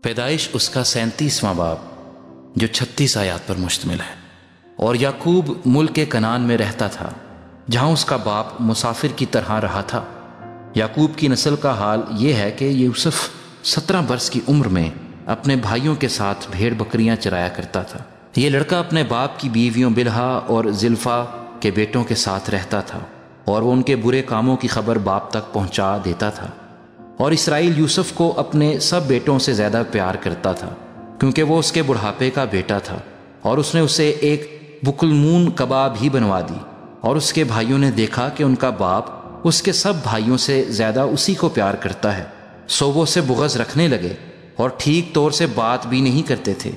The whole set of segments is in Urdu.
پیدائش اس کا 37واں باب جو 36 آیات پر مشتمل ہے۔ اور یعقوب ملک کنعان میں رہتا تھا جہاں اس کا باپ مسافر کی طرح رہا تھا۔ یعقوب کی نسل کا حال یہ ہے کہ یوسف 17 برس کی عمر میں اپنے بھائیوں کے ساتھ بھیڑ بکریاں چرایا کرتا تھا۔ یہ لڑکا اپنے باپ کی بیویوں بلہا اور زلفا کے بیٹوں کے ساتھ رہتا تھا اور وہ ان کے برے کاموں کی خبر باپ تک پہنچا دیتا تھا۔ اور اسرائیل یوسف کو اپنے سب بیٹوں سے زیادہ پیار کرتا تھا کیونکہ وہ اس کے بڑھاپے کا بیٹا تھا، اور اس نے اسے ایک بکلمون قبا بھی بنوا دی۔ اور اس کے بھائیوں نے دیکھا کہ ان کا باپ اس کے سب بھائیوں سے زیادہ اسی کو پیار کرتا ہے، سو وہ اسے بغض رکھنے لگے اور ٹھیک طور سے بات بھی نہیں کرتے تھے۔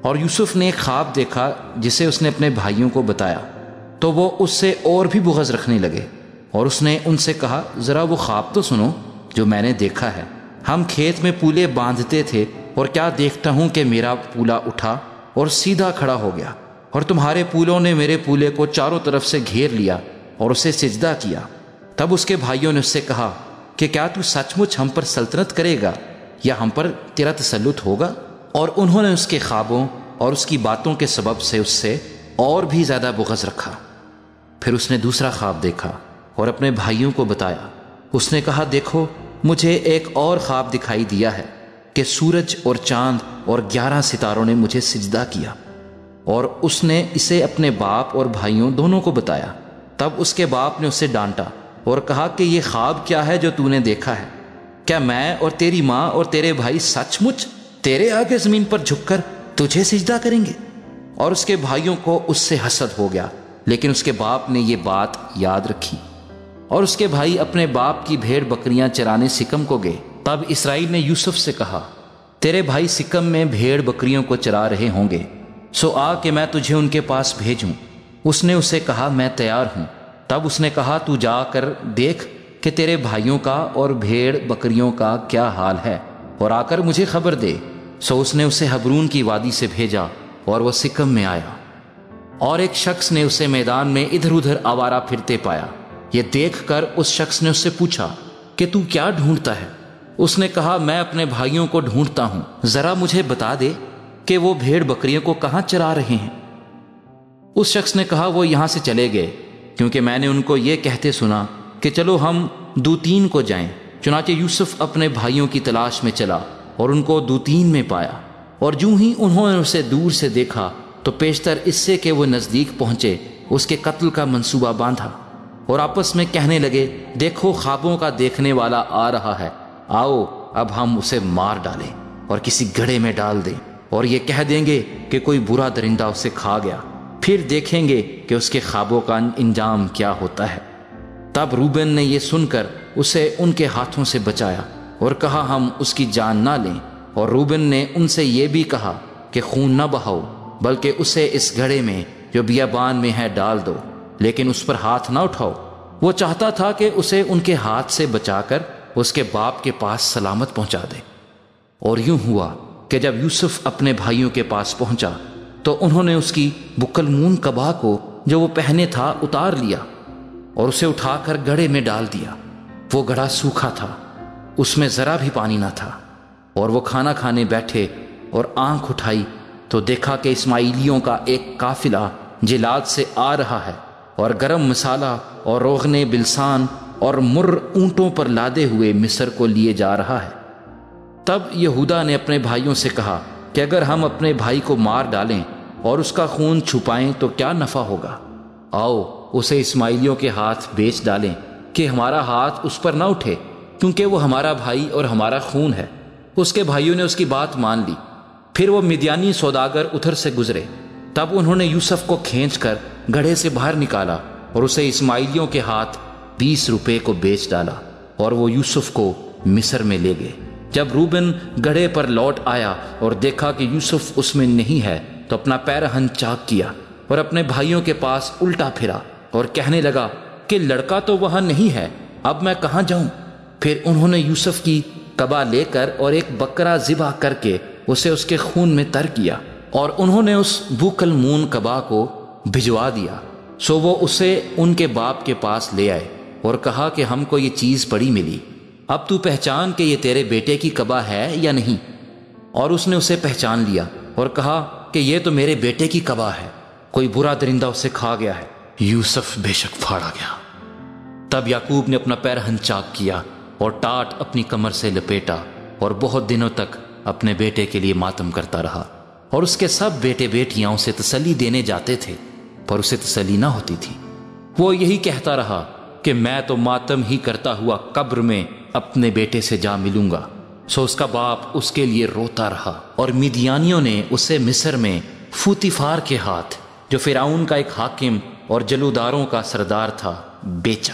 اور یوسف نے ایک خواب دیکھا جسے اس نے اپنے بھائیوں کو بتایا تو وہ اس سے اور بھی بغض رکھنے لگے، اور اس نے ان سے کہا، ذرا وہ خواب تو سنو جو میں نے دیکھا ہے۔ ہم کھیت میں پولے باندھتے تھے اور کیا دیکھتا ہوں کہ میرا پولا اٹھا اور سیدھا کھڑا ہو گیا، اور تمہارے پولوں نے میرے پولے کو چاروں طرف سے گھیر لیا اور اسے سجدہ کیا۔ تب اس کے بھائیوں نے اس سے کہا کہ کیا تو سچ مچ ہم پر سلطنت کرے گا یا ہم پر تیرا تسلط ہوگا؟ اور انہوں نے اس کے خوابوں اور اس کی باتوں کے سبب سے اس سے اور بھی زیادہ بغض رکھا۔ پھر اس نے دوسرا خواب دیکھا اور اپنے بھائیوں کو بتایا۔ اس نے کہا، دیکھو مجھے ایک اور خواب دکھائی دیا ہے کہ سورج اور چاند اور 11 ستاروں نے مجھے سجدہ کیا۔ اور اس نے اسے اپنے باپ اور بھائیوں دونوں کو بتایا۔ تب اس کے باپ نے اسے ڈانٹا اور کہا کہ یہ خواب کیا ہے جو تو نے دیکھا ہے؟ کیا میں اور تیری ماں اور تیرے بھائی سچ مچ تیرے آگے زمین پر جھک کر تجھے سجدہ کریں گے؟ اور اس کے بھائیوں کو اس سے حسد ہو گیا، لیکن اس کے باپ نے یہ بات یاد رکھی۔ اور اس کے بھائی اپنے باپ کی بھیڑ بکریاں چرانے سکم کو گئے۔ تب اسرائیل نے یوسف سے کہا، تیرے بھائی سکم میں بھیڑ بکریوں کو چرا رہے ہوں گے، سو آ کہ میں تجھے ان کے پاس بھیجوں۔ اس نے اسے کہا، میں تیار ہوں۔ تب اس نے کہا، تو جا کر دیکھ کہ تیرے بھائیوں کا اور بھیڑ بکریوں کا کیا حال ہے، اور آ کر مجھے خبر دے۔ سو اس نے اسے حبرون کی وادی سے بھیجا اور وہ سکم میں آیا۔ اور ایک شخص نے اسے میدان میں ادھر ادھر آوارہ پھرتے پایا۔ یہ دیکھ کر اس شخص نے اس سے پوچھا کہ تو کیا ڈھونڈتا ہے؟ اس نے کہا، میں اپنے بھائیوں کو ڈھونڈتا ہوں، ذرا مجھے بتا دے کہ وہ بھیڑ بکریوں کو کہاں چرا رہے ہیں۔ اس شخص نے کہا، وہ یہاں سے چلے گئے کیونکہ میں نے ان کو یہ کہتے سنا کہ چلو ہم دوتین کو جائیں۔ چنانچہ یوسف اپنے بھائیوں کی تلاش میں چلا اور ان کو دوتین میں پایا۔ اور جوں ہی انہوں نے اسے دور سے دیکھا تو پیشتر اس سے کہ وہ نزدیک پہنچے اس کے قتل کا منصوبہ باندھا، اور آپس میں کہنے لگے، دیکھو خوابوں کا دیکھنے والا آ رہا ہے، آؤ اب ہم اسے مار ڈالیں اور کسی گڑھے میں ڈال دیں، اور یہ کہہ دیں گے کہ کوئی برا درندہ اسے کھا گیا، پھر دیکھیں گے کہ اس کے خوابوں کا انجام کیا ہوتا ہے۔ تب روبن نے یہ سن کر اسے ان کے ہاتھوں سے بچایا اور کہا، ہم اس کی جان نہ لیں۔ اور روبن نے ان سے یہ بھی کہا کہ خون نہ بہاؤ، بلکہ اسے اس گڑھے میں جو بیابان میں ہے ڈال دو، لیکن اس پر ہاتھ نہ اٹھاؤ۔ وہ چاہتا تھا کہ اسے ان کے ہاتھ سے بچا کر اس کے باپ کے پاس سلامت پہنچا دے۔ اور یوں ہوا کہ جب یوسف اپنے بھائیوں کے پاس پہنچا تو انہوں نے اس کی بکلمون قبا کو جو وہ پہنے تھا اتار لیا اور اسے اٹھا کر گڑھے میں ڈال دیا۔ وہ گڑھا سوکھا تھا، اس میں ذرا بھی پانی نہ تھا۔ اور وہ کھانا کھانے بیٹھے اور آنکھ اٹھائی تو دیکھا کہ اسماعیلیوں کا ایک قافلہ جلاد سے آ رہا ہے، اور گرم مسالہ اور روغن بلسان اور مر اونٹوں پر لادے ہوئے مصر کو لیے جا رہا ہے۔ تب یہودا نے اپنے بھائیوں سے کہا کہ اگر ہم اپنے بھائی کو مار ڈالیں اور اس کا خون چھپائیں تو کیا نفع ہوگا؟ آؤ اسے اسماعیلیوں کے ہاتھ بیچ ڈالیں کہ ہمارا ہاتھ اس پر نہ اٹھے، کیونکہ وہ ہمارا بھائی اور ہمارا خون ہے۔ اس کے بھائیوں نے اس کی بات مان لی۔ پھر وہ مدیانی سوداگر ادھر سے گزرے۔ تب انہوں نے یوسف کو کھینچ کر گڑھے سے باہر نکالا اور اسے اسماعیلیوں کے ہاتھ 20 روپے کو بیچ ڈالا، اور وہ یوسف کو مصر میں لے گئے۔ جب روبن گڑھے پر لوٹ آیا اور دیکھا کہ یوسف اس میں نہیں ہے تو اپنا پیرہن چاک کیا اور اپنے بھائیوں کے پاس الٹا پھرا اور کہنے لگا کہ لڑکا تو وہاں نہیں ہے، اب میں کہاں جاؤں؟ پھر انہوں نے یوسف کی قبا لے کر اور ایک بکرا ذبح کر کے اسے اس کے خون میں تر کیا، اور انہوں نے اس بوکلمون قبا کو بھجوا دیا۔ سو وہ اسے ان کے باپ کے پاس لے آئے اور کہا کہ ہم کو یہ چیز پڑی ملی، اب تو پہچان کہ یہ تیرے بیٹے کی قبا ہے یا نہیں۔ اور اس نے اسے پہچان لیا اور کہا کہ یہ تو میرے بیٹے کی کبا ہے، کوئی برا درندہ اسے کھا گیا ہے۔ یوسف بے شک پھاڑا گیا۔ تب یعقوب نے اپنا پیرہن چاک کیا اور ٹاٹ اپنی کمر سے لپیٹا اور بہت دنوں تک اپنے بیٹے کے لیے ماتم کرتا رہا، اور اس کے سب بیٹے بیٹیاں اسے تسلی دینے جاتے تھے پر اسے تسلی نہ ہوتی تھی۔ وہ یہی کہتا رہا کہ میں تو ماتم ہی کرتا ہوا قبر میں اپنے بیٹے سے جا ملوں گا۔ سو اس کا باپ اس کے لیے روتا رہا، اور میدیانیوں نے اسے مصر میں فوتیفار کے ہاتھ، جو فرعون کا ایک حاکم اور جلوداروں کا سردار تھا، بیچا۔